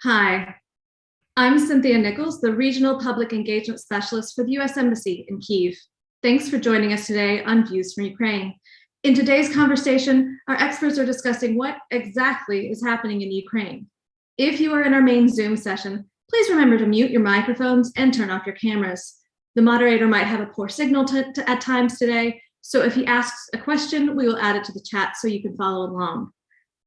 Hi, I'm Cynthia Nichols, the Regional Public Engagement Specialist for the US Embassy in Kyiv. Thanks for joining us today on Views from Ukraine. In today's conversation, our experts are discussing what exactly is happening in Ukraine. If you are in our main Zoom session, please remember to mute your microphones and turn off your cameras. The moderator might have a poor signal at times today, so if he asks a question, we will add it to the chat so you can follow along.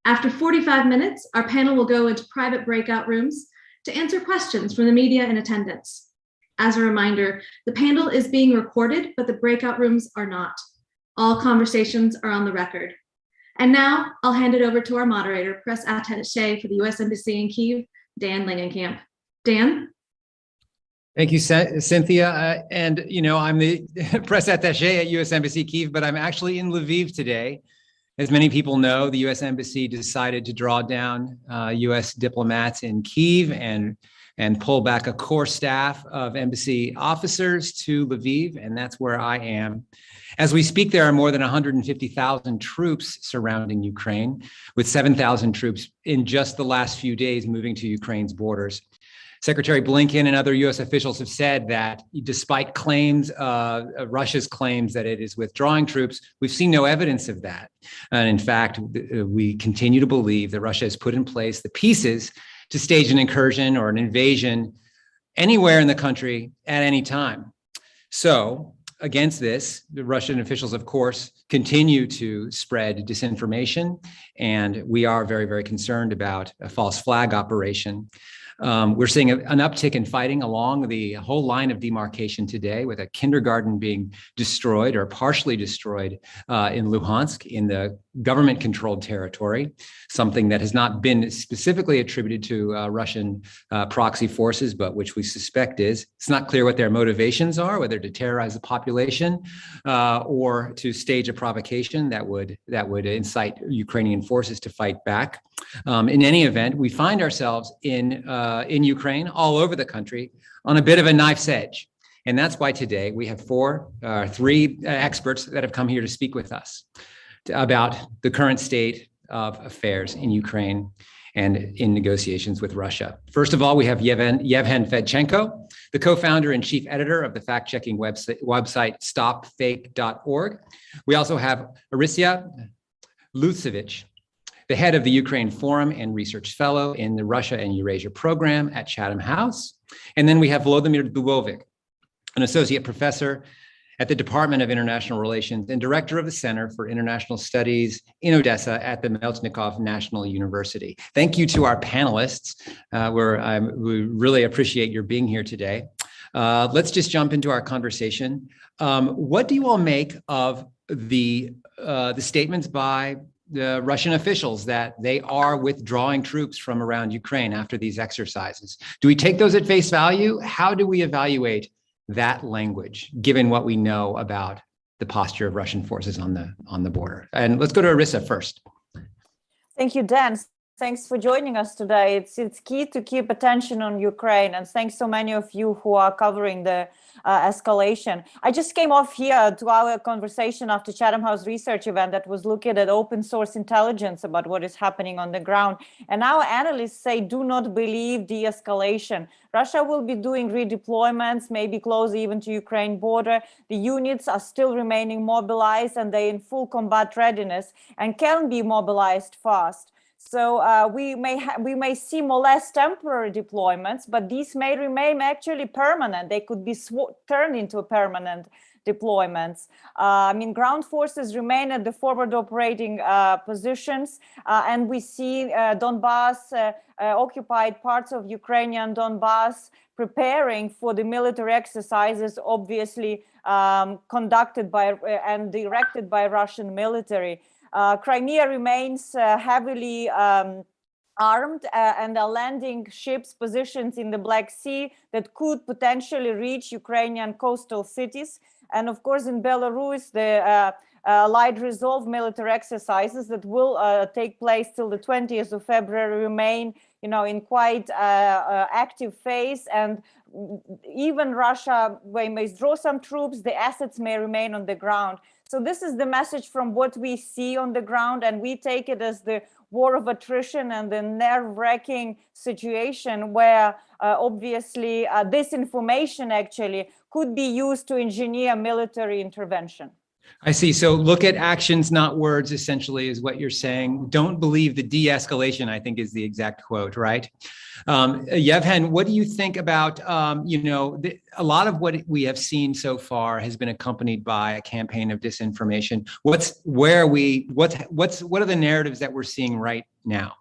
After 45 minutes, our panel will go into private breakout rooms to answer questions from the media in attendance. As a reminder, the panel is being recorded, but the breakout rooms are not. All conversations are on the record. And now I'll hand it over to our moderator, Press Attaché for the US Embassy in Kyiv, Dan Langenkamp. Dan? Thank you, Cynthia. And I'm the Press Attaché at US Embassy Kyiv, but I'm actually in Lviv today. As many people know, the US Embassy decided to draw down US diplomats in Kyiv and pull back a core staff of embassy officers to Lviv, and that's where I am. As we speak, there are more than 150,000 troops surrounding Ukraine, with 7,000 troops in just the last few days moving to Ukraine's borders. Secretary Blinken and other U.S. officials have said that despite claims, Russia's claims that it is withdrawing troops, we've seen no evidence of that. And in fact, we continue to believe that Russia has put in place the pieces to stage an incursion or an invasion anywhere in the country at any time. So against this, the Russian officials, of course, continue to spread disinformation, and we are very, very concerned about a false flag operation. We're seeing an uptick in fighting along the whole line of demarcation today, with a kindergarten being destroyed or partially destroyed in Luhansk, in the government-controlled territory, something that has not been specifically attributed to Russian proxy forces, but which we suspect is. It's not clear what their motivations are, whether to terrorize the population or to stage a provocation that would incite Ukrainian forces to fight back. In any event, we find ourselves in Ukraine, all over the country, on a bit of a knife's edge. And that's why today we have three experts that have come here to speak with us about the current state of affairs in Ukraine and in negotiations with Russia. First of all, we have Yevhen Fedchenko, the co-founder and chief editor of the fact-checking website stopfake.org. We also have Orysia Lutsevych, the head of the Ukraine Forum and Research Fellow in the Russia and Eurasia Programme at Chatham House. And then we have Lviv State, an associate professor at the Department of International Relations and director of the Center for International Studies in Odessa at the Meltnikov National University. Thank you to our panelists. We really appreciate your being here today. Let's just jump into our conversation. What do you all make of the statements by the Russian officials that they are withdrawing troops from around Ukraine after these exercises? Do we take those at face value? How do we evaluate that language, given what we know about the posture of Russian forces on the border? And let's go to Orysia first. Thank you, Dan. Thanks for joining us today. It's key to keep attention on Ukraine, and thanks so many of you who are covering the escalation. I just came off here to our conversation after Chatham House research event that was looking at open source intelligence about what is happening on the ground. And our analysts say, do not believe de-escalation. Russia will be doing redeployments, maybe close even to Ukraine border. The units are still remaining mobilized and they're in full combat readiness and can be mobilized fast. So we may see more or less temporary deployments, but these may remain actually permanent. They could be turned into permanent deployments. I mean, ground forces remain at the forward operating positions, and we see Donbass, occupied parts of Ukrainian Donbass, preparing for the military exercises, obviously conducted by and directed by Russian military. Crimea remains heavily armed and are landing ships positioned in the Black Sea that could potentially reach Ukrainian coastal cities. And of course, in Belarus, the light resolve military exercises that will take place till the 20th of February remain, in quite active phase. And even Russia may withdraw some troops, the assets may remain on the ground. So this is the message from what we see on the ground, and we take it as the war of attrition and the nerve-wracking situation where obviously disinformation actually could be used to engineer military intervention. I see. So look at actions, not words, essentially, is what you're saying. Don't believe the de-escalation, I think is the exact quote, right? Yevhen, what do you think about, a lot of what we have seen so far has been accompanied by a campaign of disinformation. What are the narratives that we're seeing right now?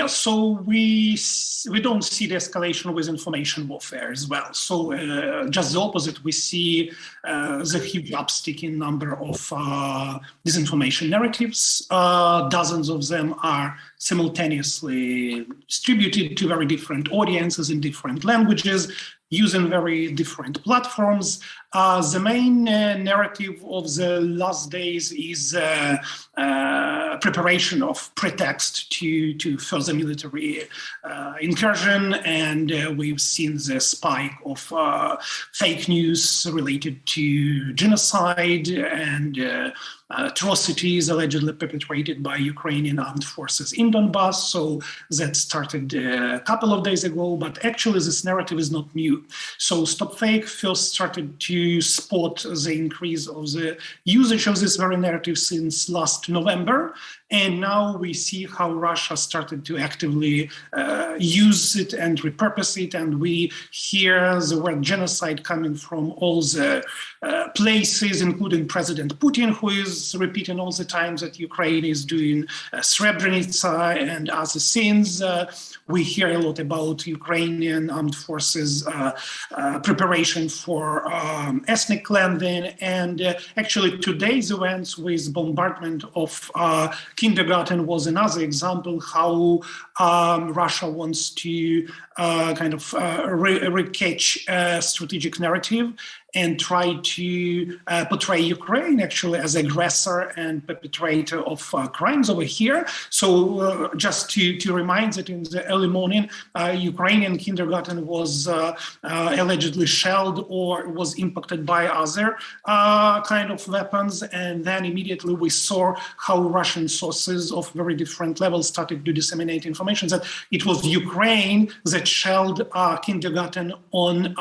So we don't see the escalation with information warfare as well. So just the opposite, we see the huge upstick in number of disinformation narratives. Dozens of them are simultaneously distributed to very different audiences in different languages, using very different platforms. The main narrative of the last days is preparation of pretext to further military incursion, and we've seen the spike of fake news related to genocide and atrocities allegedly perpetrated by Ukrainian armed forces in Donbass. So that started a couple of days ago, but actually this narrative is not new. So Stop Fake first started to spot the increase of the usage of this very narrative since last November. And now we see how Russia started to actively use it and repurpose it. And we hear the word genocide coming from all the places, including President Putin, who is repeating all the time that Ukraine is doing Srebrenica and other sins. We hear a lot about Ukrainian armed forces preparation for ethnic cleansing. And actually today's events with bombardment of kindergarten was another example how Russia wants to recatch a strategic narrative and try to portray Ukraine actually as aggressor and perpetrator of crimes over here. So just to remind that in the early morning, Ukrainian kindergarten was allegedly shelled or was impacted by other kind of weapons. And then immediately we saw how Russian sources of very different levels started to disseminate information that it was Ukraine that shelled kindergarten on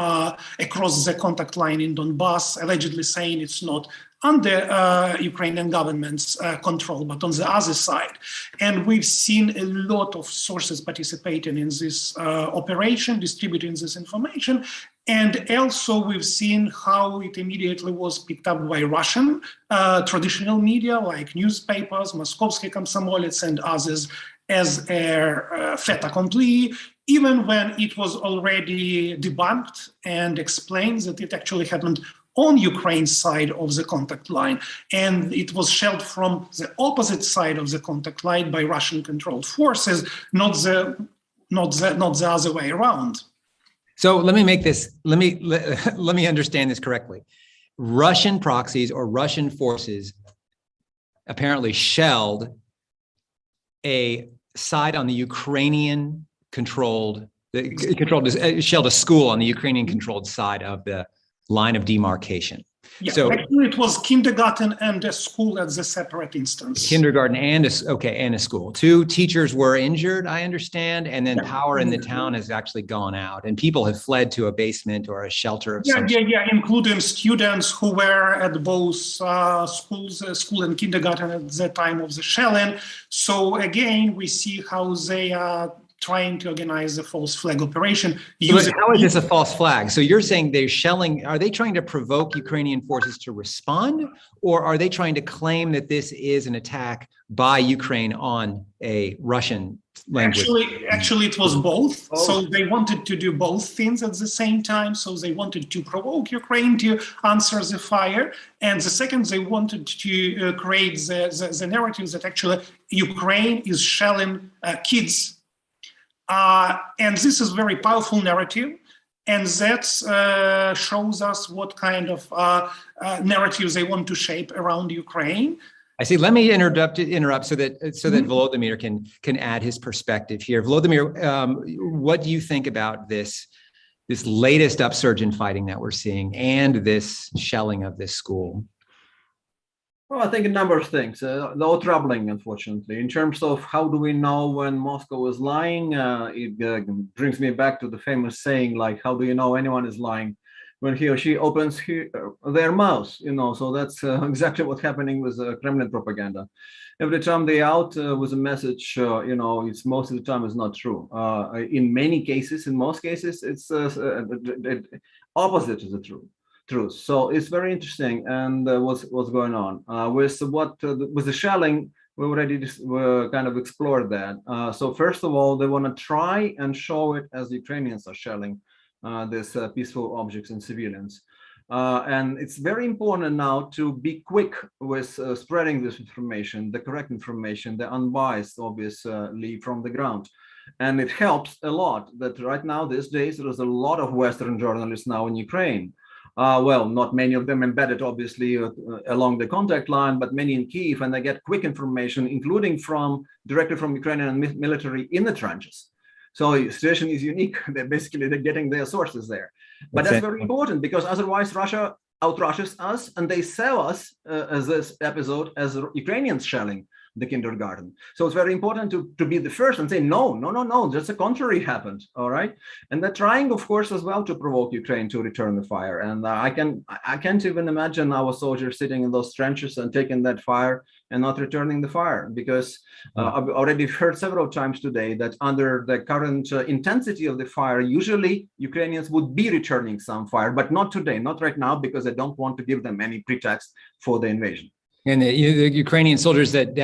across the contact line in Donbass, allegedly saying it's not under Ukrainian government's control, but on the other side. And we've seen a lot of sources participating in this operation, distributing this information. And also we've seen how it immediately was picked up by Russian traditional media, like newspapers, Moskovsky Komsomolets and others, as a fait accompli, even when it was already debunked and explained that it actually happened on Ukraine's side of the contact line, and it was shelled from the opposite side of the contact line by Russian-controlled forces, not the other way around. So let me understand this correctly. Russian proxies or Russian forces apparently shelled a side on the Ukrainian shelled a school on the Ukrainian controlled side of the line of demarcation. Yeah, so actually it was kindergarten and a school as a separate instance. Kindergarten and a school. 2 teachers were injured, I understand, and then power in the town has actually gone out, and people have fled to a basement or a shelter of some sort. Including students who were at both schools, school and kindergarten at the time of the shelling. So again, we see how they are trying to organize a false flag operation. But how is this a false flag? So you're saying they're shelling, are they trying to provoke Ukrainian forces to respond? Or are they trying to claim that this is an attack by Ukraine on a Russian language? Actually, it was both. Oh. So they wanted to do both things at the same time. So they wanted to provoke Ukraine to answer the fire. And the second, they wanted to create the narrative that actually Ukraine is shelling kids. And this is a very powerful narrative, and that shows us what kind of narratives they want to shape around Ukraine. I see. Let me interrupt so that Volodymyr can add his perspective here. Volodymyr, what do you think about this latest upsurge in fighting that we're seeing and this shelling of this school? Well, I think a number of things, though troubling, unfortunately. In terms of how do we know when Moscow is lying, it brings me back to the famous saying, like, how do you know anyone is lying? When he or she opens their mouth, so that's exactly what's happening with Kremlin propaganda. Every time they out with a message, it's most of the time is not true. In most cases, it's opposite to the truth. So it's very interesting, and what's going on with the shelling. We already kind of explored that. So first of all, they want to try and show it as the Ukrainians are shelling these peaceful objects and civilians, and it's very important now to be quick with spreading this information, the correct information, the unbiased, obviously, from the ground. And it helps a lot that right now, these days, there's a lot of Western journalists now in Ukraine. Not many of them embedded, obviously, along the contact line, but many in Kyiv, and they get quick information, including directly from Ukrainian military in the trenches. So the situation is unique. They're getting their sources there. But that's very important, because otherwise Russia outrushes us, and they sell us as this episode as Ukrainians shelling the kindergarten. So it's very important to be the first and say, no, just the contrary happened, all right? And they're trying, of course, as well to provoke Ukraine to return the fire. And I can't even imagine our soldiers sitting in those trenches and taking that fire and not returning the fire, because I've already heard several times today that under the current intensity of the fire, usually Ukrainians would be returning some fire, but not today, not right now, because they don't want to give them any pretext for the invasion. And the Ukrainian soldiers that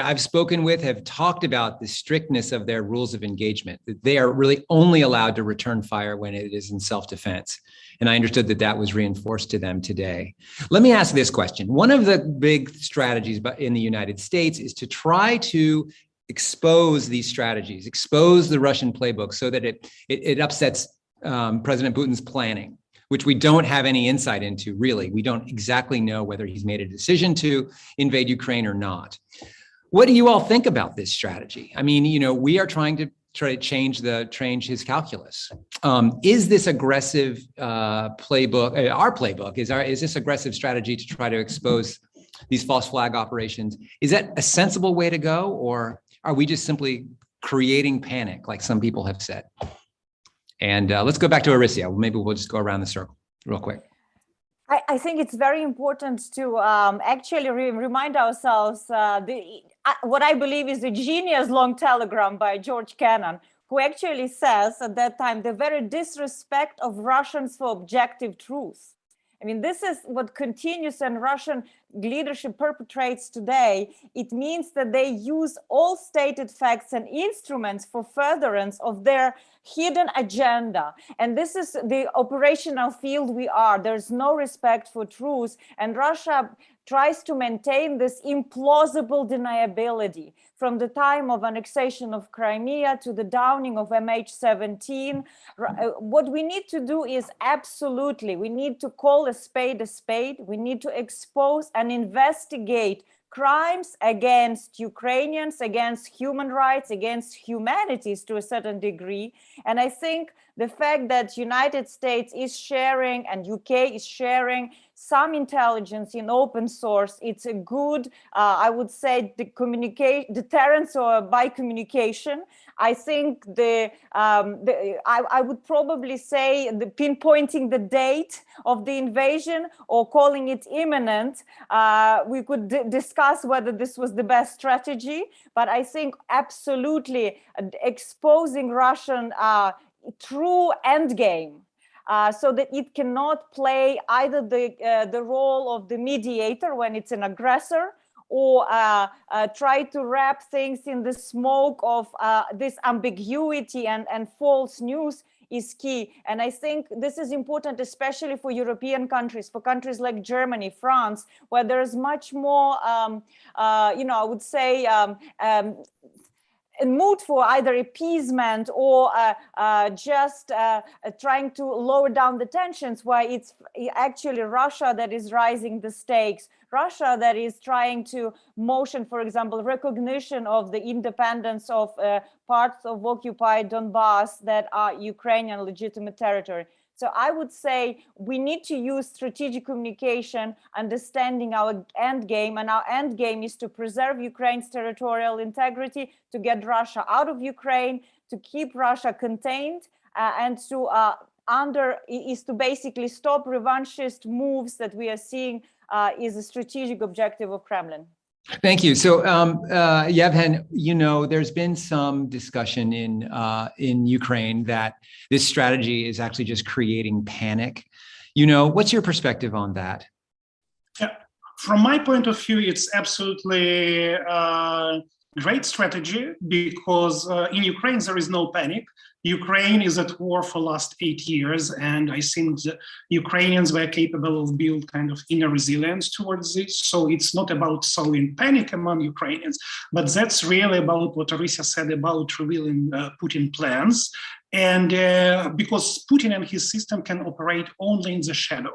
I've spoken with have talked about the strictness of their rules of engagement, that they are really only allowed to return fire when it is in self-defense. And I understood that was reinforced to them today. Let me ask this question. One of the big strategies in the United States is to try to expose these strategies, expose the Russian playbook so that it upsets President Putin's planning, which we don't have any insight into, really. We don't exactly know whether he's made a decision to invade Ukraine or not. What do you all think about this strategy? I mean, we are trying to change his calculus. Is this aggressive playbook, our playbook, is this aggressive strategy to try to expose these false flag operations? Is that a sensible way to go, or are we just simply creating panic, like some people have said? And let's go back to Orysia. Maybe we'll just go around the circle real quick. I think it's very important to actually remind ourselves what I believe is a genius long telegram by George Kennan, who actually says at that time, the very disrespect of Russians for objective truth. I mean, this is what continues and Russian leadership perpetrates today. It means that they use all stated facts and instruments for furtherance of their hidden agenda. And this is the operational field we are. There's no respect for truth. And Russia tries to maintain this implausible deniability from the time of annexation of Crimea to the downing of MH17. What we need to do is we need to call a spade a spade. We need to expose and investigate crimes against Ukrainians, against human rights, against humanities to a certain degree. And I think the fact that United States is sharing and UK is sharing some intelligence in open source, it's a good, I would say, deterrence or by communication. I think I would probably say pinpointing the date of the invasion or calling it imminent, we could discuss whether this was the best strategy, but I think absolutely exposing Russian true endgame so that it cannot play either the role of the mediator when it's an aggressor, or try to wrap things in the smoke of this ambiguity and false news is key. And I think this is important, especially for European countries, for countries like Germany, France, where there's much more, I would say, a mood for either appeasement or just trying to lower down the tensions, why it's actually Russia that is rising the stakes. Russia that is trying to motion, for example, recognition of the independence of parts of occupied Donbass that are Ukrainian legitimate territory. So I would say we need to use strategic communication, understanding our end game, and our end game is to preserve Ukraine's territorial integrity, to get Russia out of Ukraine, to keep Russia contained, and to basically stop revanchist moves that we are seeing is a strategic objective of Kremlin. Thank you. So, Yevhen, there's been some discussion in Ukraine that this strategy is actually just creating panic. What's your perspective on that? Yeah. From my point of view, it's absolutely great strategy because in Ukraine there is no panic. Ukraine is at war for the last 8 years, and I think the Ukrainians were capable of building kind of inner resilience towards this. So it's not about sowing panic among Ukrainians, but that's really about what Orysia said about revealing Putin plans. And because Putin and his system can operate only in the shadow.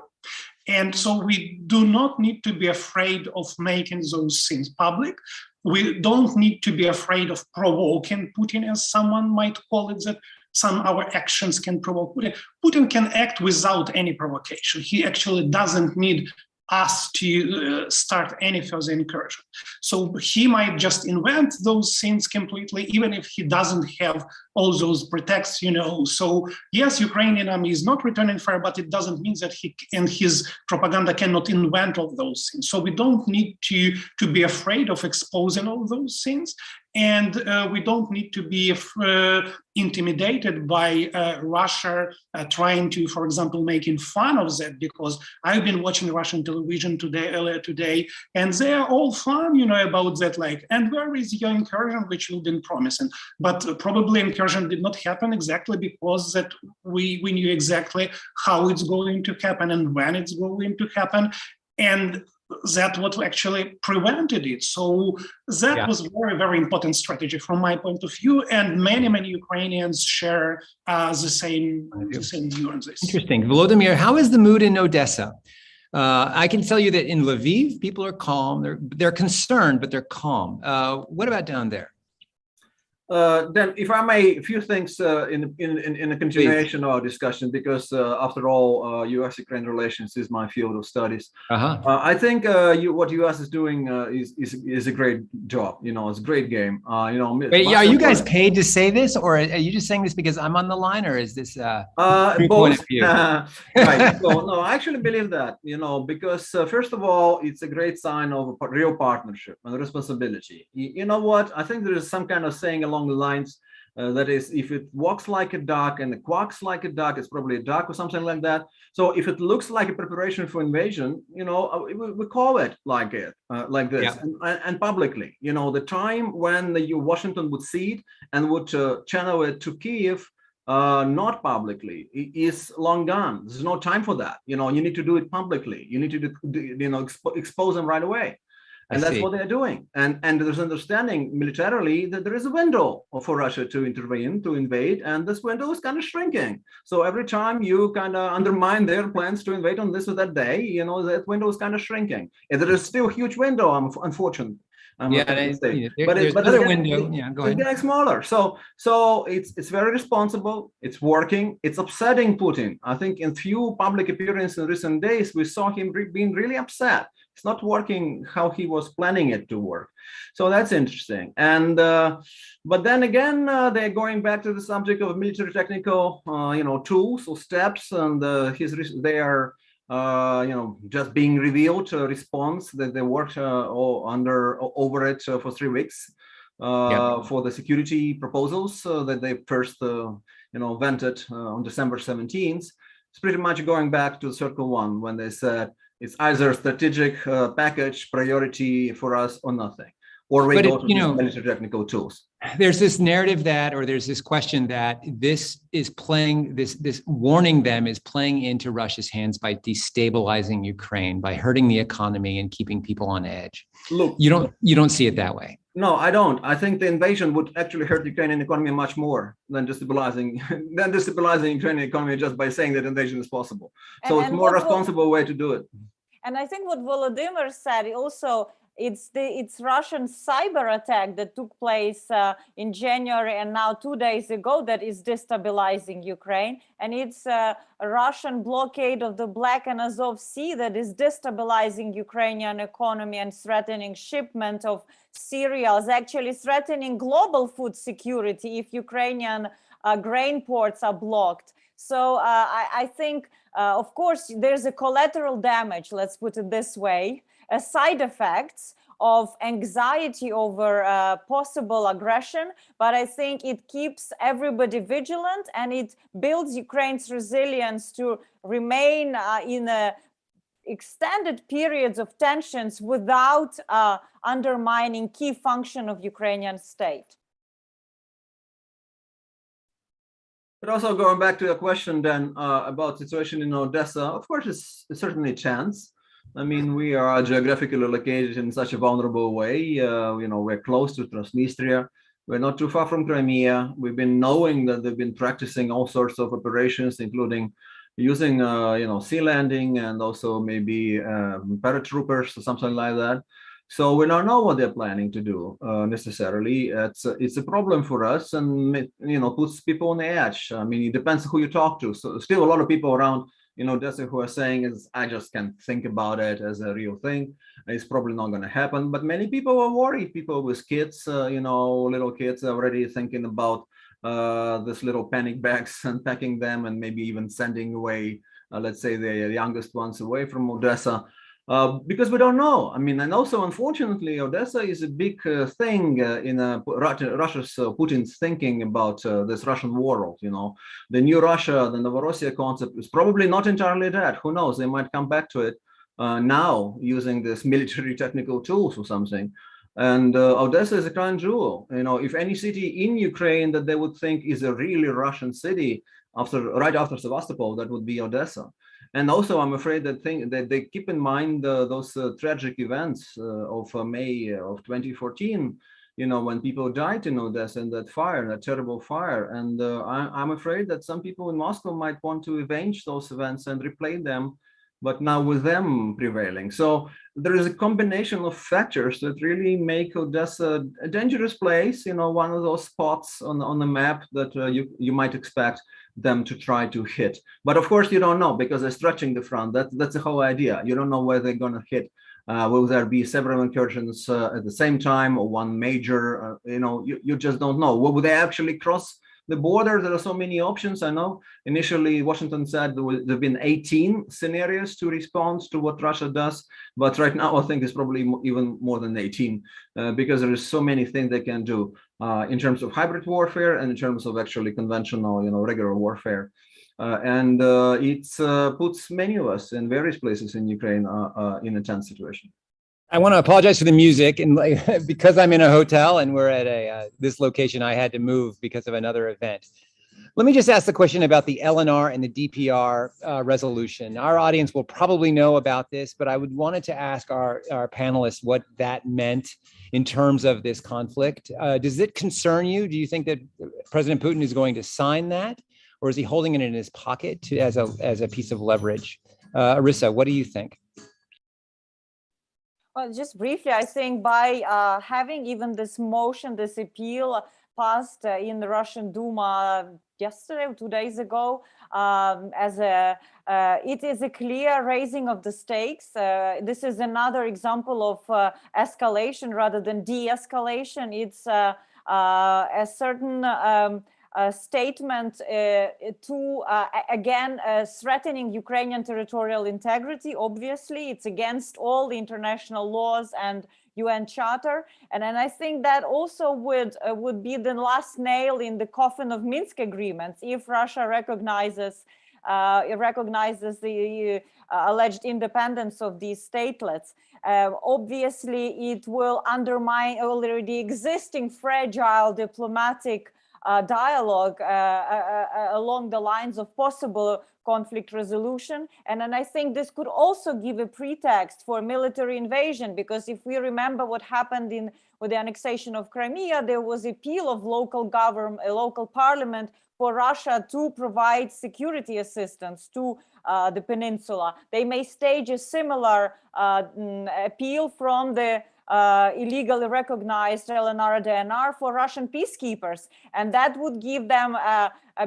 And so we do not need to be afraid of making those things public. We don't need to be afraid of provoking Putin, as someone might call it, that some of our actions can provoke Putin. Putin can act without any provocation. He actually doesn't need us to start any further incursion. So he might just invent those things completely, even if he doesn't have all those pretexts, So yes, Ukrainian army is not returning fire, but it doesn't mean that he and his propaganda cannot invent all those things. So we don't need to be afraid of exposing all those things. And we don't need to be intimidated by Russia trying to, for example, making fun of that, because I've been watching Russian television earlier today, and they are all fun, about that, and where is your incursion, which you've been promising? But probably incursion did not happen exactly because that we knew exactly how it's going to happen and when it's going to happen. And that what actually prevented it. So that was very, very important strategy from my point of view. And many, many Ukrainians share the same view on this. Interesting. Volodymyr, how is the mood in Odessa? I can tell you that in Lviv, people are calm. They're concerned, but they're calm. What about down there? Then, if I may, a few things in a continuation of our discussion, because after all, U.S.-Ukraine relations is my field of studies. I think what U.S. is doing is a great job. It's a great game. Wait, are you guys paid to say this, or are you just saying this because I'm on the line, or is this both? Point of view? Right. No, I actually believe that. Because first of all, it's a great sign of a real partnership and responsibility. You know what? I think there is some kind of saying along the lines that is, if it walks like a duck and it quacks like a duck, it's probably a duck or something like that. So if it looks like a preparation for invasion, we call it like this, yeah. and publicly. The time when Washington would see it and would channel it to Kyiv, not publicly, is long gone. There's no time for that. You need to do it publicly. You need to expose them right away. And that's what they're doing. And there's understanding militarily that there is a window for Russia to intervene, to invade, and this window is kind of shrinking. So every time you kind of undermine their plans to invade on this or that day, that window is kind of shrinking. And there is still a huge window, unfortunately. There's another window. Yeah, go ahead. It's getting smaller. So it's very responsible. It's working. It's upsetting Putin. I think in few public appearances in recent days, we saw him being really upset. It's not working how he was planning it to work. So that's interesting. And but then again, they're going back to the subject of military technical, tools or steps, and they are. Just being revealed a response that they worked over it for 3 weeks for the security proposals that they first vented on December 17th. It's pretty much going back to Circle 1 when they said it's either strategic package priority for us or nothing, or we go to these military technical tools. There's this narrative there's this question that this is playing, this warning them is playing into Russia's hands by destabilizing Ukraine, by hurting the economy and keeping people on edge. Look, you don't see it that way. No, I don't. I think the invasion would actually hurt the Ukrainian economy much more than destabilizing Ukrainian economy just by saying that invasion is possible. So it's a more responsible way to do it. And I think what Volodymyr said also, it's Russian cyber attack that took place in January and now 2 days ago that is destabilizing Ukraine. And it's a Russian blockade of the Black and Azov Sea that is destabilizing Ukrainian economy and threatening shipment of cereals, actually threatening global food security if Ukrainian grain ports are blocked. So I think, of course, there's a collateral damage, let's put it this way, side effects of anxiety over possible aggression, but I think it keeps everybody vigilant and it builds Ukraine's resilience to remain in extended periods of tensions without undermining key function of Ukrainian state. But also going back to your question then about situation in Odessa, of course, it's certainly a chance. I mean, we are geographically located in such a vulnerable way. We're close to Transnistria. We're not too far from Crimea. We've been knowing that they've been practicing all sorts of operations, including using, sea landing and also maybe paratroopers or something like that. So we don't know what they're planning to do necessarily. It's a problem for us, and puts people on the edge. I mean, it depends who you talk to. So still a lot of people around Odessa who are saying I just can't think about it as a real thing. It's probably not going to happen. But many people are worried. People with kids, little kids are already thinking about this little panic bags and packing them, and maybe even sending away, let's say, the youngest ones away from Odessa. Because we don't know. I mean, and also, unfortunately, Odessa is a big thing in Russia's Putin's thinking about this Russian world. The new Russia, the Novorossiya concept is probably not entirely dead. Who knows? They might come back to it now using this military technical tools or something. And Odessa is a crown jewel. If any city in Ukraine that they would think is a really Russian city right after Sevastopol, that would be Odessa. And also, I'm afraid that they keep in mind those tragic events of May of 2014, when people died in Odessa in that fire, that terrible fire. And I'm afraid that some people in Moscow might want to avenge those events and replay them but now with them prevailing. So there is a combination of factors that really make Odessa a dangerous place, one of those spots on the map that you might expect them to try to hit. But of course, you don't know, because they're stretching the front. That's the whole idea. You don't know where they're going to hit. Will there be several incursions at the same time, or one major? You just don't know. Will they actually cross the border? There are so many options. I know initially Washington said there have been 18 scenarios to respond to what Russia does, but right now I think it's probably even more than 18, because there is so many things they can do in terms of hybrid warfare and in terms of actually conventional, regular warfare. And it puts many of us in various places in Ukraine in a tense situation. I want to apologize for the music, and because I'm in a hotel and we're at this location, I had to move because of another event. Let me just ask the question about the LNR and the DPR resolution. Our audience will probably know about this, but I wanted to ask our panelists what that meant in terms of this conflict. Does it concern you? Do you think that President Putin is going to sign that, or is he holding it in his pocket as a piece of leverage? Orysia, what do you think? Well, just briefly, I think by having even this motion, this appeal passed in the Russian Duma yesterday or 2 days ago, it is a clear raising of the stakes. This is another example of escalation rather than de-escalation. It's a certain statement to, again, threatening Ukrainian territorial integrity. Obviously, it's against all the international laws and UN Charter. And I think that also would be the last nail in the coffin of Minsk agreements if Russia recognizes the alleged independence of these statelets. Obviously, it will undermine already existing fragile diplomatic dialogue along the lines of possible conflict resolution. And then I think this could also give a pretext for military invasion, because if we remember what happened with the annexation of Crimea, there was appeal of local government, a local parliament, for Russia to provide security assistance to the peninsula. They may stage a similar appeal from the illegally recognized LNR DNR for Russian peacekeepers, and that would give them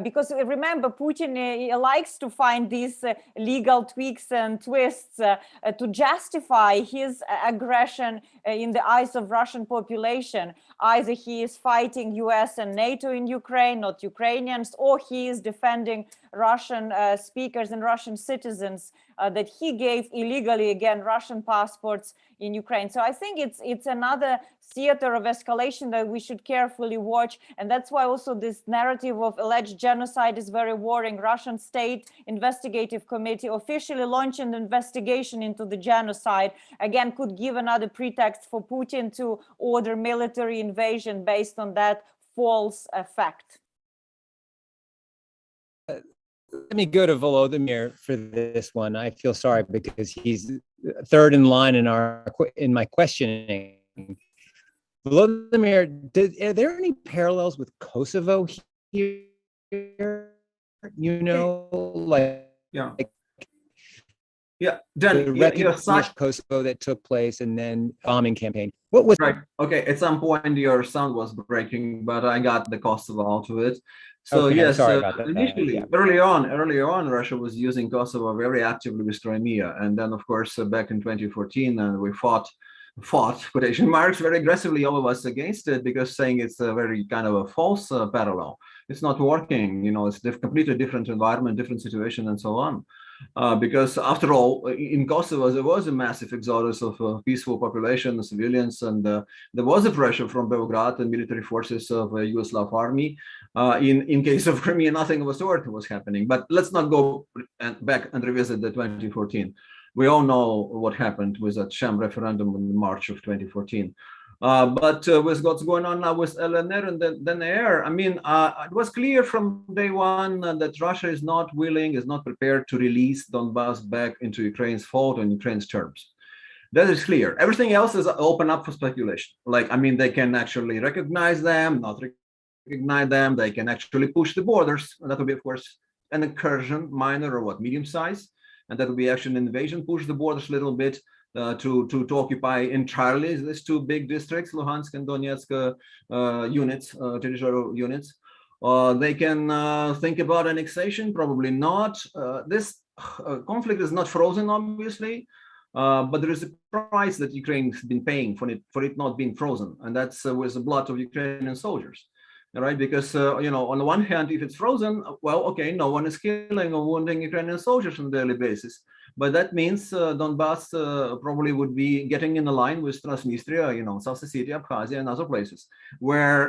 because remember, Putin likes to find these legal tweaks and twists to justify his aggression in the eyes of Russian population. Either he is fighting US and NATO in Ukraine, not Ukrainians, or he is defending Russian speakers and Russian citizens that he gave illegally, again, Russian passports in Ukraine. So I think it's another theater of escalation that we should carefully watch. And that's why also this narrative of alleged genocide is very worrying. Russian State Investigative Committee officially launched an investigation into the genocide, again, could give another pretext for Putin to order military invasion based on that false fact. Let me go to Volodymyr for this one. I feel sorry because he's third in line in my questioning. Volodymyr, are there any parallels with Kosovo here? Dan, Kosovo that took place, and then bombing campaign. What was right? Okay, at some point your sound was breaking, but I got the Kosovo out of it. So okay, yes, sorry about that. initially, early on, Russia was using Kosovo very actively with Crimea, and then of course back in 2014, and we fought quotation marks very aggressively, all of us, against it, because saying it's a very kind of a false parallel. It's not working. It's a completely different environment, different situation, and so on. Because after all, in Kosovo, there was a massive exodus of peaceful population, civilians, and there was a pressure from Belgrade and military forces of the Yugoslav army. In case of Crimea, nothing of the sort was happening. But let's not go back and revisit the 2014. We all know what happened with that sham referendum in March of 2014. But with what's going on now with LNR and DNR, I mean, it was clear from day one that Russia is not prepared to release Donbass back into Ukraine's fold on Ukraine's terms. That is clear. Everything else is open up for speculation. They can actually recognize them, not recognize them. They can actually push the borders. And that will be, of course, an incursion, minor or medium size. and that will be actually an invasion, push the borders a little bit to occupy entirely these two big districts, Luhansk and Donetsk units, territorial units. They can think about annexation, probably not. This conflict is not frozen, obviously. But there is a price that Ukraine has been paying for it not being frozen, and that's with the blood of Ukrainian soldiers, right? Because on the one hand, if it's frozen, well, okay, no one is killing or wounding Ukrainian soldiers on a daily basis, but that means Donbass probably would be getting in a line with Transnistria, South Ossetia, Abkhazia, and other places where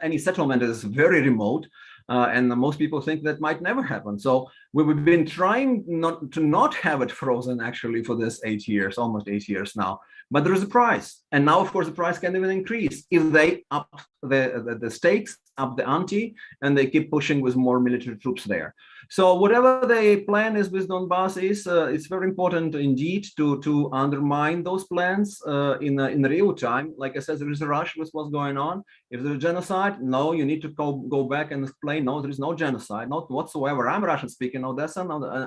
any settlement is very remote. And most people think that might never happen. So we've been trying not have it frozen actually for this 8 years, almost 8 years now. But there is a price, and now of course the price can even increase if they up the stakes, up the ante, and they keep pushing with more military troops there. So whatever the plan is with Donbass is, it's very important indeed to undermine those plans in real time. Like I said, there is a rush with what's going on. If there's genocide, no, you need to go back and explain, no, there is no genocide, not whatsoever. I'm Russian speaking, Odessa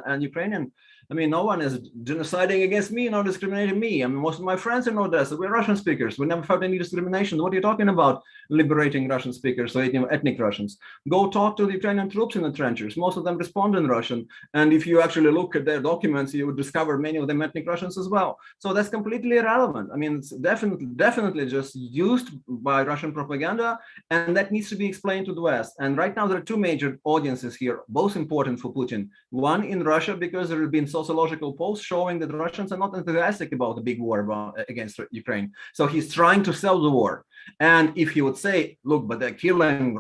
and Ukrainian. I mean, no one is genociding against me, nor discriminating me. I mean, most of my friends in Odessa, we're Russian speakers. We never felt any discrimination. What are you talking about, liberating Russian speakers, so ethnic Russians? Go talk to the Ukrainian troops in the trenches. Most of them respond in Russian. And if you actually look at their documents, you would discover many of them ethnic Russians as well. So that's completely irrelevant. I mean, it's definitely just used by Russian propaganda, and that needs to be explained to the West. And right now, there are two major audiences here, both important for Putin. One in Russia, because there have been sociological polls showing that the Russians are not enthusiastic about the big war against Ukraine. So he's trying to sell the war. And if he would say, look, but they're killing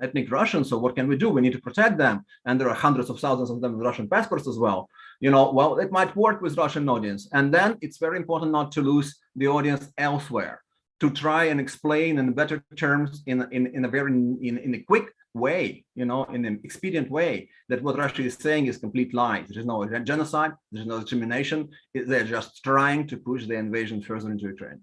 ethnic Russians, so what can we do? We need to protect them. And there are hundreds of thousands of them with Russian passports as well. Well, it might work with Russian audience. And then it's very important not to lose the audience elsewhere, to try and explain in better terms in a quick way, in an expedient way, that what Russia is saying is complete lies. There is no genocide, there's no discrimination. They're just trying to push the invasion further into Ukraine.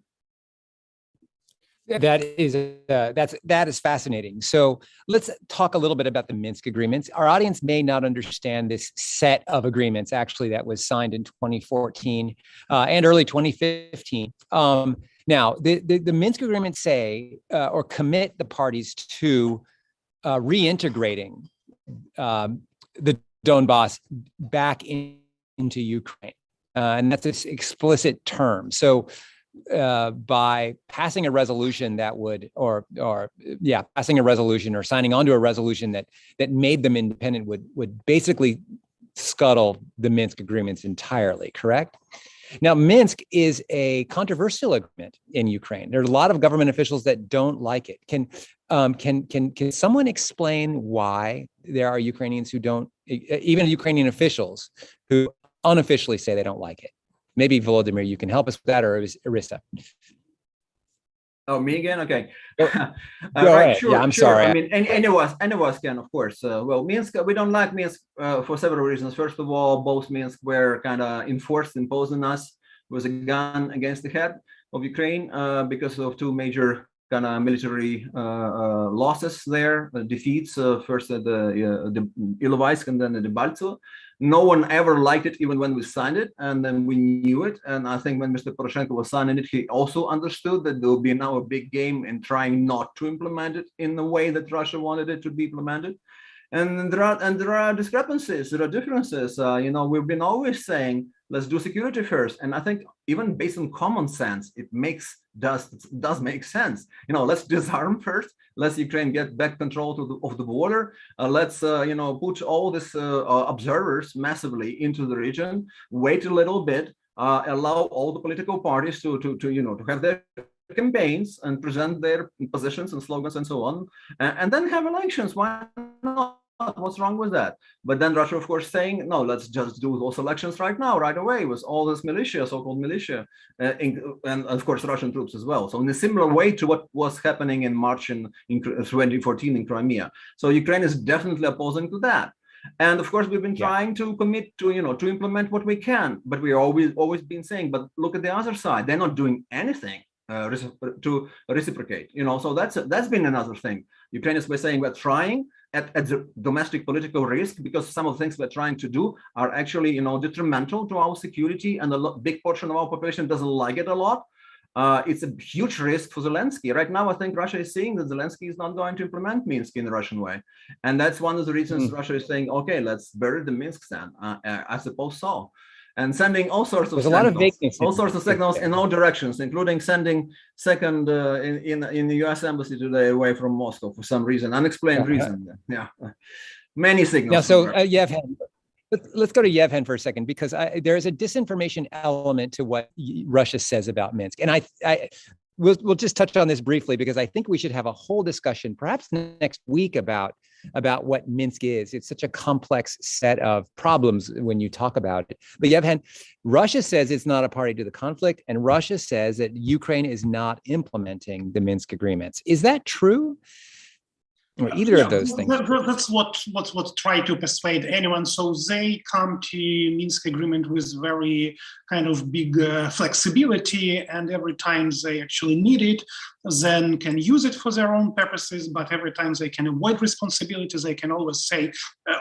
That is fascinating. So let's talk a little bit about the Minsk agreements. Our audience may not understand this set of agreements actually that was signed in 2014 and early 2015. Now, the Minsk agreements say or commit the parties to reintegrating the Donbass back into Ukraine, and that's this explicit term. So by passing a resolution that would, passing a resolution or signing onto a resolution that made them independent would basically scuttle the Minsk agreements entirely, correct? Now, Minsk is a controversial agreement in Ukraine. There are a lot of government officials that don't like it. Can someone explain why there are Ukrainians who don't, even Ukrainian officials who unofficially say they don't like it? Maybe Volodymyr, you can help us with that, or Orysia. Oh, me again? Okay. Go right, ahead. Yeah, I'm sure. sorry. I mean, any of us can, of course. Well, Minsk, we don't like Minsk for several reasons. First of all, both Minsk were kind of imposed on us with a gun against the head of Ukraine because of two major kind of military losses there, defeats, first at the Ilovaisk and then at the Debaltsevo. No one ever liked it, even when we signed it, and then we knew it. And I think when Mr. Poroshenko was signing it, he also understood that there will be now a big game in trying not to implement it in the way that Russia wanted it to be implemented. And there are discrepancies, there are differences. We've been always saying, let's do security first. And I think even based on common sense, it does make sense. Let's disarm first. Let's Ukraine get back control of the border. Let's put all these observers massively into the region. Wait a little bit. Allow all the political parties to have their campaigns and present their positions and slogans and so on, and then have elections. Why not? What's wrong with that? But then Russia, of course, saying, no, let's just do those elections right now, right away, with all this militia, so-called militia, and of course, Russian troops as well. So in a similar way to what was happening in March in 2014 in Crimea. So Ukraine is definitely opposing to that. And of course, we've been trying to commit to, to implement what we can, but we always been saying, but look at the other side. They're not doing anything to reciprocate, so that's been another thing. Ukraine is saying we're trying, at the domestic political risk, because some of the things we're trying to do are actually, detrimental to our security, and a big portion of our population doesn't like it a lot. It's a huge risk for Zelensky. Right now, I think Russia is seeing that Zelensky is not going to implement Minsk in the Russian way. And that's one of the reasons Russia is saying, okay, let's bury the Minsk then. I suppose so. And sending all sorts of signals in all directions, including sending second in the US embassy today away from Moscow for some reason, unexplained reason. Yeah, many signals. Yeah, so Yevhen, let's go to Yevhen for a second, because there is a disinformation element to what Russia says about Minsk. And we'll just touch on this briefly, because I think we should have a whole discussion, perhaps next week, about what Minsk is. It's such a complex set of problems when you talk about it. But Yevhen, Russia says it's not a party to the conflict, and Russia says that Ukraine is not implementing the Minsk agreements. Is that true? Or either of those things? That's what try to persuade anyone. So they come to Minsk agreement with very kind of big flexibility, and every time they actually need it, then can use it for their own purposes. But every time they can avoid responsibilities, they can always say,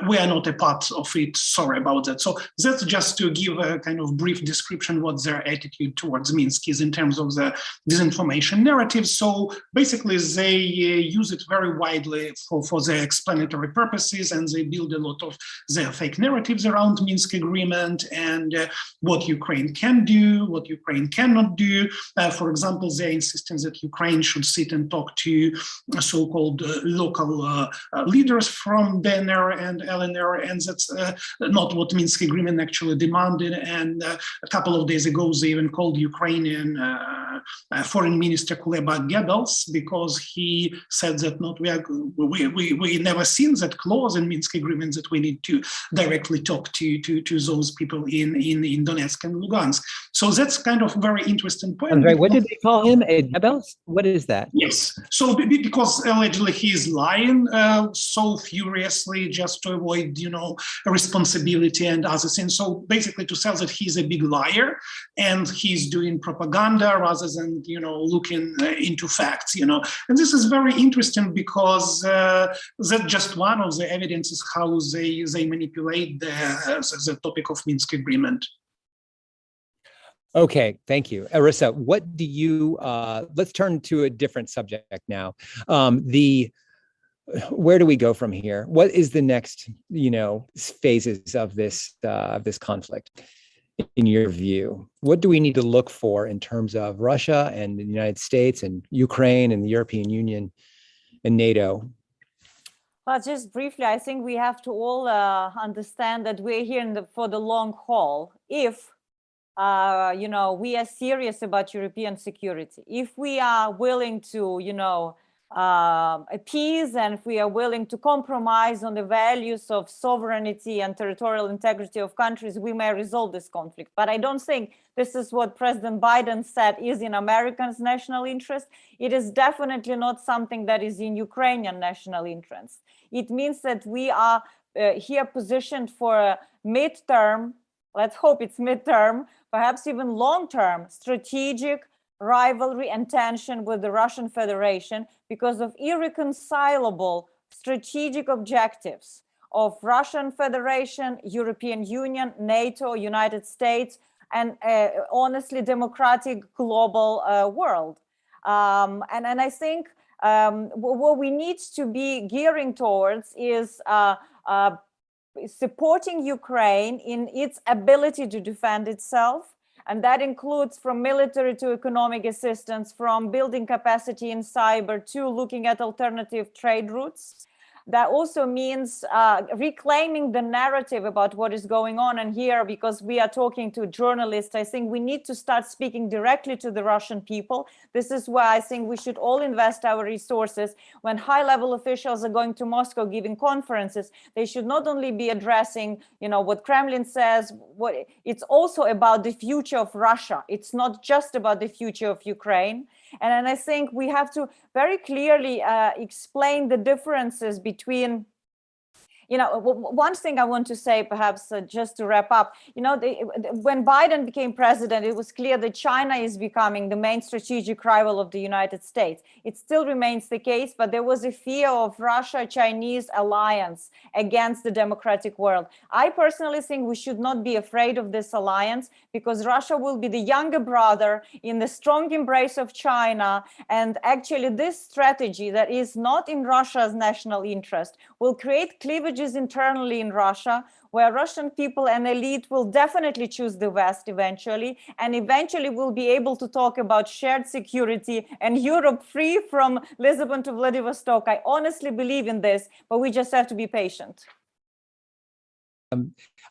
we are not a part of it, sorry about that. So that's just to give a kind of brief description what their attitude towards Minsk is in terms of the disinformation narrative. So basically they use it very widely for their explanatory purposes, and they build a lot of their fake narratives around Minsk agreement and what Ukraine can do, what Ukraine cannot do. For example, they're insisting that Ukraine should sit and talk to so-called local leaders from DNR and LNR, and that's not what Minsk agreement actually demanded. And a couple of days ago, they even called Ukrainian Foreign Minister Kuleba Goebbels, because he said that we never seen that clause in Minsk agreement that we need to directly talk to those people in Donetsk and Lugansk. So that's kind of very interesting point. Andre, what did they call him? Goebbels? What is that? Yes. So because allegedly he is lying so furiously just to avoid, responsibility and other things. So basically to say that he's a big liar and he's doing propaganda rather than, looking into facts, And this is very interesting because that's just one of the evidences how they manipulate the topic of Minsk agreement. Okay, thank you. Orysia, what do you, let's turn to a different subject now. Where do we go from here? What is the next, phases of this conflict, in your view? What do we need to look for in terms of Russia and the United States and Ukraine and the European Union and NATO? Well, just briefly, I think we have to all understand that we're here for the long haul. If we are serious about European security, if we are willing to, appease, and if we are willing to compromise on the values of sovereignty and territorial integrity of countries, we may resolve this conflict. But I don't think this is what President Biden said is in Americans' national interest. It is definitely not something that is in Ukrainian national interest. It means that we are here positioned for a midterm, let's hope it's midterm, perhaps even long-term strategic rivalry and tension with the Russian Federation because of irreconcilable strategic objectives of Russian Federation, European Union, NATO, United States, and honestly democratic global world. And I think what we need to be gearing towards is supporting Ukraine in its ability to defend itself. And that includes from military to economic assistance, from building capacity in cyber to looking at alternative trade routes. That also means reclaiming the narrative about what is going on. And here, because we are talking to journalists, I think we need to start speaking directly to the Russian people. This is why I think we should all invest our resources. When high-level officials are going to Moscow giving conferences, they should not only be addressing, what Kremlin says, it's also about the future of Russia. It's not just about the future of Ukraine. And I think we have to very clearly explain the differences between One thing I want to say, perhaps just to wrap up, when Biden became president, it was clear that China is becoming the main strategic rival of the United States. It still remains the case, but there was a fear of Russia-Chinese alliance against the democratic world. I personally think we should not be afraid of this alliance, because Russia will be the younger brother in the strong embrace of China. And actually, this strategy that is not in Russia's national interest will create cleavages internally in Russia, where Russian people and elite will definitely choose the West eventually, and eventually will be able to talk about shared security and Europe free from Lisbon to Vladivostok. I honestly believe in this, but we just have to be patient.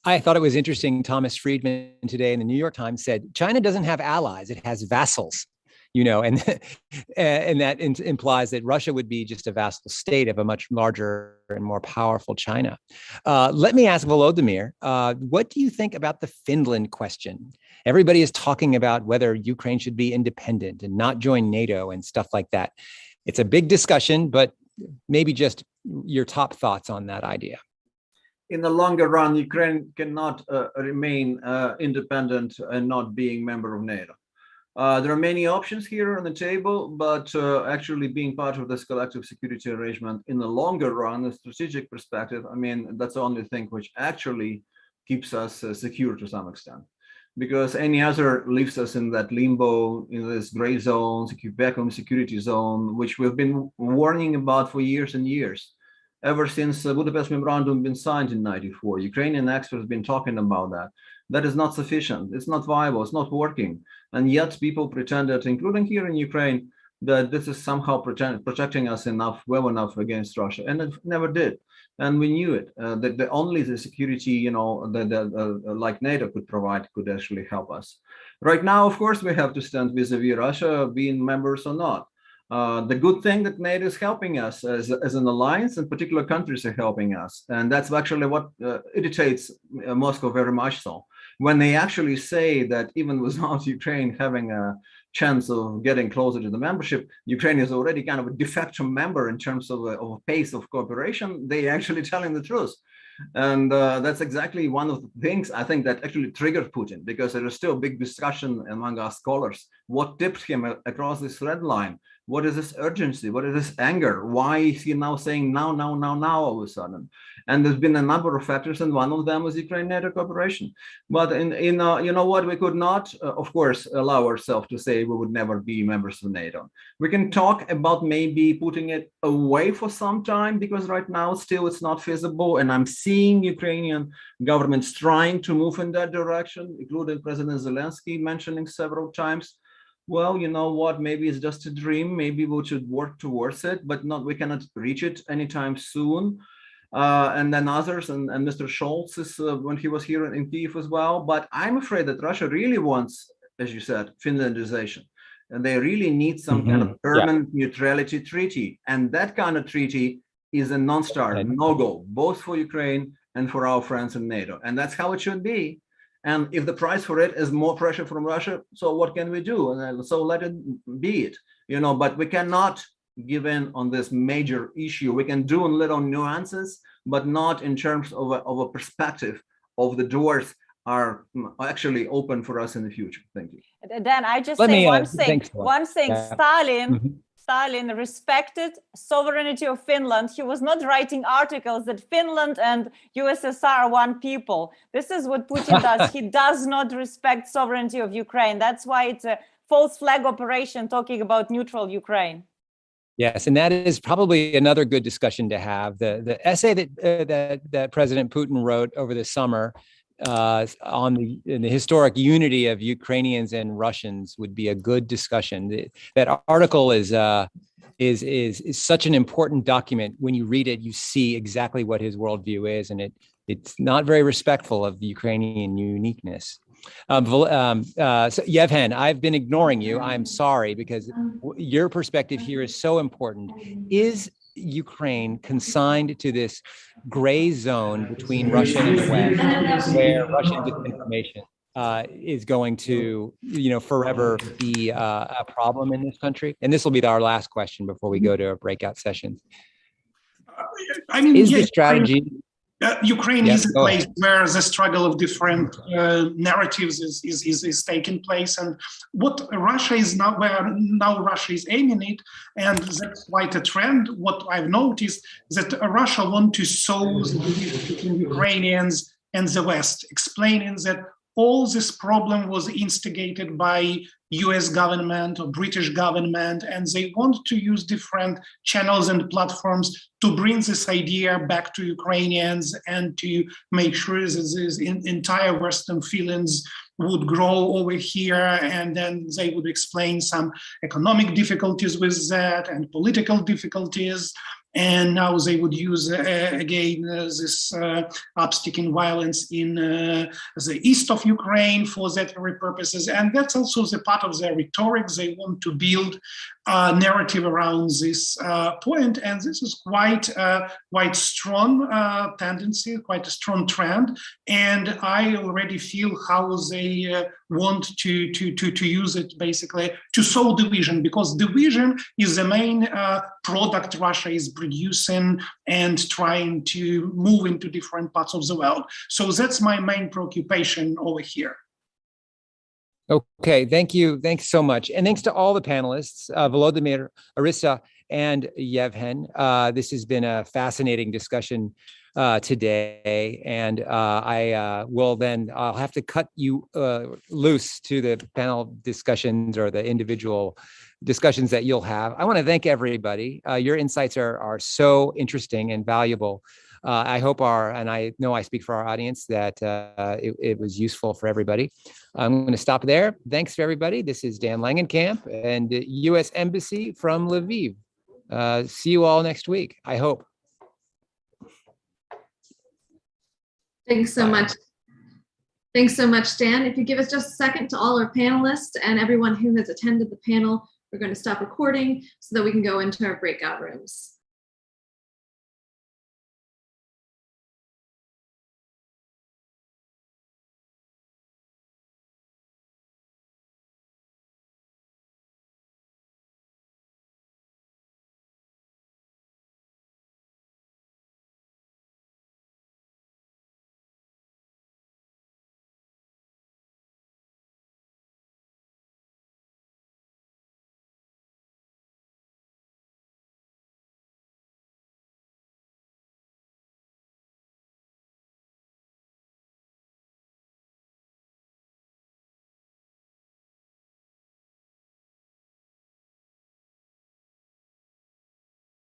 I thought it was interesting. Thomas Friedman today in the New York Times said, China doesn't have allies, it has vassals. And that implies that Russia would be just a vassal state of a much larger and more powerful China. Let me ask Volodymyr, what do you think about the Finland question? Everybody is talking about whether Ukraine should be independent and not join NATO and stuff like that. It's a big discussion, but maybe just your top thoughts on that idea. In the longer run, Ukraine cannot remain independent and not being member of NATO. There are many options here on the table, but actually being part of this collective security arrangement in the longer run, a strategic perspective, I mean, that's the only thing which actually keeps us secure to some extent. Because any other leaves us in that limbo, in this gray zone, vacuum security zone, which we've been warning about for years and years. Ever since the Budapest Memorandum been signed in '94, Ukrainian experts have been talking about that. That is not sufficient. It's not viable. It's not working. And yet people pretended, including here in Ukraine, that this is somehow protecting us well enough against Russia. And it never did. And we knew it, that only the security, like NATO could provide, could actually help us. Right now, of course, we have to stand vis-a-vis Russia, being members or not. The good thing that NATO is helping us as an alliance, and particular countries are helping us. And that's actually what irritates Moscow very much so. When they actually say that even without Ukraine having a chance of getting closer to the membership, Ukraine is already kind of a de facto member in terms of a pace of cooperation, they actually telling the truth. And that's exactly one of the things I think that actually triggered Putin, because there is still a big discussion among our scholars. What tipped him across this red line? What is this urgency? What is this anger? Why is he now saying now all of a sudden? And there's been a number of factors, and one of them is Ukraine-NATO cooperation. But we could not, of course, allow ourselves to say we would never be members of NATO. We can talk about maybe putting it away for some time, because right now still it's not feasible. And I'm seeing Ukrainian governments trying to move in that direction, including President Zelensky mentioning several times. Well, you know what, maybe it's just a dream. Maybe we should work towards it, but we cannot reach it anytime soon. And then others, and Mr. Scholz is when he was here in Kyiv as well. But I'm afraid that Russia really wants, as you said, Finlandization. And they really need some kind of permanent neutrality treaty. And that kind of treaty is a non-starter, no-go, both for Ukraine and for our friends in NATO. And that's how it should be. And if the price for it is more pressure from Russia, so what can we do? And so let it be it, but we cannot give in on this major issue. We can do in little nuances, but not in terms of a perspective of the doors are actually open for us in the future. Thank you. Dan, I just say one thing. Yeah. Stalin respected sovereignty of Finland. He was not writing articles that Finland and USSR are one people. This is what Putin does. He does not respect sovereignty of Ukraine. That's why it's a false flag operation talking about neutral Ukraine. Yes, and that is probably another good discussion to have. The essay that President Putin wrote over the summer on the historic unity of Ukrainians and Russians would be a good discussion. That article is such an important document. When you read it, you see exactly what his worldview is, and it's not very respectful of the Ukrainian uniqueness. So Yevhen, I've been ignoring you. I'm sorry, because your perspective here is so important. Is Ukraine consigned to this gray zone between Russia and the West, where Russian disinformation is going to, forever be a problem in this country? And this will be our last question before we go to our breakout sessions. I mean, is the strategy? Ukraine is a place where the struggle of different narratives is taking place, and what Russia is now, where now Russia is aiming it, and that's quite a trend. What I've noticed is that Russia wants to sow the division between Ukrainians and the West, explaining that all this problem was instigated by US government or British government, and they want to use different channels and platforms to bring this idea back to Ukrainians and to make sure that this entire Western feelings would grow over here, and then they would explain some economic difficulties with that and political difficulties. And now they would use, again, this upstick in violence in the east of Ukraine for that very purposes. And that's also the part of their rhetoric. They want to build a narrative around this point. And this is quite strong tendency, quite a strong trend. And I already feel how they want to use it basically to sow division, because division is the main product Russia is producing and trying to move into different parts of the world. So that's my main preoccupation over here. Okay, thank you. Thanks so much. And thanks to all the panelists, Volodymyr, Orysia, and Yevhen. This has been a fascinating discussion today, and I'll have to cut you loose to the panel discussions or the individual discussions that you'll have. I want to thank everybody. Your insights are so interesting and valuable. I hope and I know I speak for our audience, that it was useful for everybody. I'm going to stop there. Thanks to everybody. This is Dan Langenkamp and the U.S. Embassy from Lviv. See you all next week, I hope. Thanks so much. Thanks so much, Dan. If you give us just a second to all our panelists and everyone who has attended the panel, we're going to stop recording so that we can go into our breakout rooms.